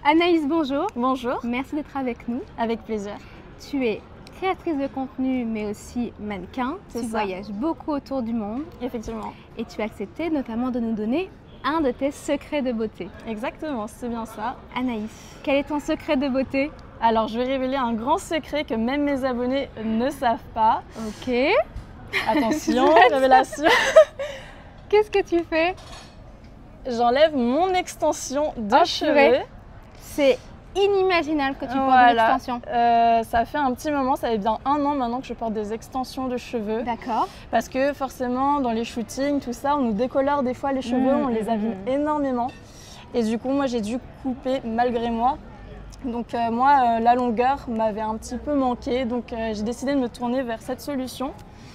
Anaïs, bonjour. Bonjour. Merci d'être avec nous. Avec plaisir. Tu es créatrice de contenu, mais aussi mannequin. Tu voyages beaucoup autour du monde. Effectivement. Et tu as accepté notamment de nous donner un de tes secrets de beauté. Exactement, c'est bien ça. Anaïs, quel est ton secret de beauté? Alors, je vais révéler un grand secret que même mes abonnés ne savent pas. Ok. Attention, révélation. Qu'est-ce que tu fais? J'enlève mon extension de cheveux. C'est inimaginable que tu portes une extension. Ça fait un petit moment, ça fait bien 1 an maintenant que je porte des extensions de cheveux. D'accord. Parce que forcément, dans les shootings, tout ça, on nous décolore des fois les cheveux, on les abîme énormément. Et du coup, moi, j'ai dû couper malgré moi. Donc moi, la longueur m'avait un petit peu manqué, donc j'ai décidé de me tourner vers cette solution.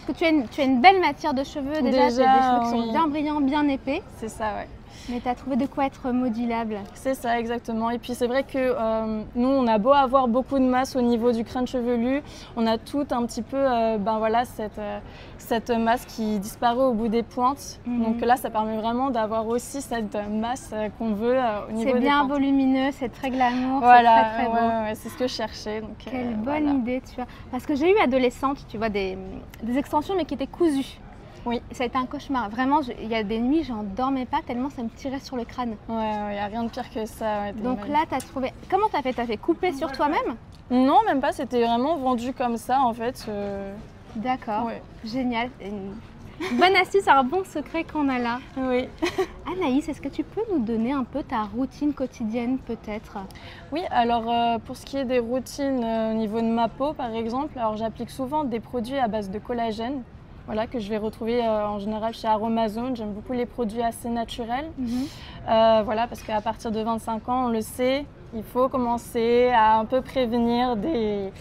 Parce que tu as une belle matière de cheveux, déjà des cheveux qui sont bien brillants, bien épais. C'est ça, ouais. Mais tu as trouvé de quoi être modulable. C'est ça, exactement. Et puis c'est vrai que nous, on a beau avoir beaucoup de masse au niveau du crâne chevelu, on a tout un petit peu cette masse qui disparaît au bout des pointes. Donc là, ça permet vraiment d'avoir aussi cette masse qu'on veut au niveau des pointes. C'est bien volumineux, c'est très glamour, voilà, c'est très beau. Ouais, c'est ce que je cherchais. Donc, quelle bonne idée, tu vois. Parce que j'ai eu adolescente, tu vois, des extensions mais qui étaient cousues. Oui. Ça a été un cauchemar. Vraiment, il y a des nuits, j'en dormais pas tellement ça me tirait sur le crâne. Ouais, il n'y a rien de pire que ça. Ouais, donc là, tu as trouvé... Comment tu as fait? Tu as fait couper sur toi-même? Non, même pas. C'était vraiment vendu comme ça, en fait. D'accord. Ouais. Génial. Une bonne astuce, un bon secret qu'on a là. Oui. Anaïs, est-ce que tu peux nous donner un peu ta routine quotidienne, peut-être? Oui, alors pour ce qui est des routines au niveau de ma peau, par exemple, alors j'applique souvent des produits à base de collagène. Voilà, que je vais retrouver en général chez Aromazone. J'aime beaucoup les produits assez naturels. Voilà, parce qu'à partir de 25 ans, on le sait, il faut commencer à un peu prévenir des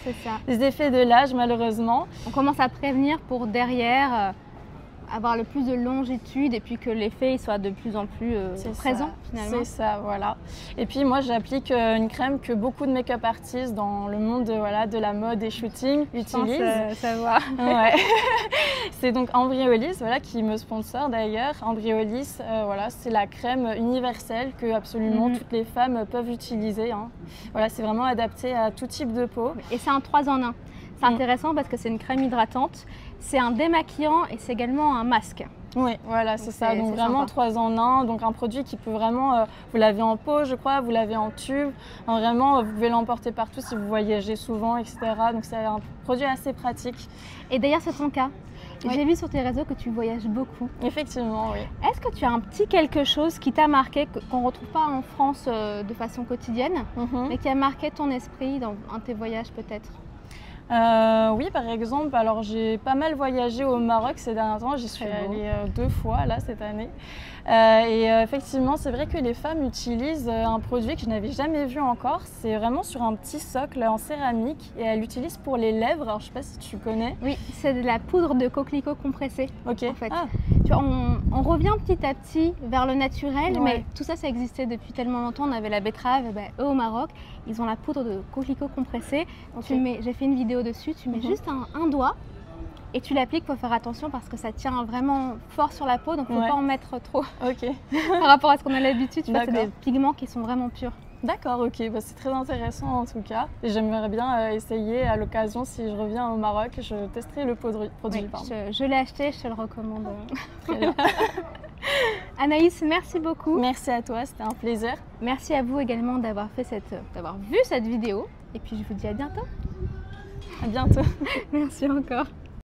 effets de l'âge, malheureusement. On commence à prévenir pour derrière avoir le plus de longitude et puis que l'effet soit de plus en plus présent finalement. C'est ça, voilà. Et puis moi j'applique une crème que beaucoup de make-up artistes dans le monde de la mode et shooting utilisent. Savoir. Ouais. C'est donc Embryolisse, voilà, qui me sponsor d'ailleurs. Embryolisse, voilà, c'est la crème universelle que absolument toutes les femmes peuvent utiliser. Hein. Voilà, c'est vraiment adapté à tout type de peau. Et c'est un 3 en 1. C'est intéressant parce que c'est une crème hydratante, c'est un démaquillant et c'est également un masque. Oui, voilà, c'est ça. Donc vraiment sympa. 3 en 1, donc un produit qui peut vraiment, vous l'avez en pot, je crois, vous l'avez en tube. Vraiment, vous pouvez l'emporter partout si vous voyagez souvent, etc. Donc c'est un produit assez pratique. Et d'ailleurs, c'est ton cas. Oui. J'ai vu sur tes réseaux que tu voyages beaucoup. Effectivement, oui. Est-ce que tu as un petit quelque chose qui t'a marqué, qu'on ne retrouve pas en France de façon quotidienne, mais qui a marqué ton esprit dans un de tes voyages peut-être? Oui, par exemple, alors j'ai pas mal voyagé au Maroc ces derniers temps, j'y suis allée 2 fois là cette année. Effectivement, c'est vrai que les femmes utilisent un produit que je n'avais jamais vu encore. C'est vraiment sur un petit socle en céramique et elles l'utilisent pour les lèvres. Alors je sais pas si tu connais. Oui, c'est de la poudre de coquelicot compressée. Ok. En fait. Tu vois, on revient petit à petit vers le naturel, mais tout ça, ça existait depuis tellement longtemps. On avait la betterave, eux au Maroc, ils ont la poudre de coquelicot compressée. J'ai fait une vidéo dessus, tu mets juste un doigt. Et tu l'appliques, il faut faire attention parce que ça tient vraiment fort sur la peau, donc il ne faut pas en mettre trop par rapport à ce qu'on a l'habitude. Tu vois, c'est des pigments qui sont vraiment purs. D'accord, ok, bah, c'est très intéressant en tout cas. J'aimerais bien essayer à l'occasion, si je reviens au Maroc, je testerai le produit. Oui, je l'ai acheté, je te le recommande. Très bien. Anaïs, merci beaucoup. Merci à toi, c'était un plaisir. Merci à vous également d'avoir vu cette vidéo. Et puis je vous dis à bientôt. À bientôt. Merci encore.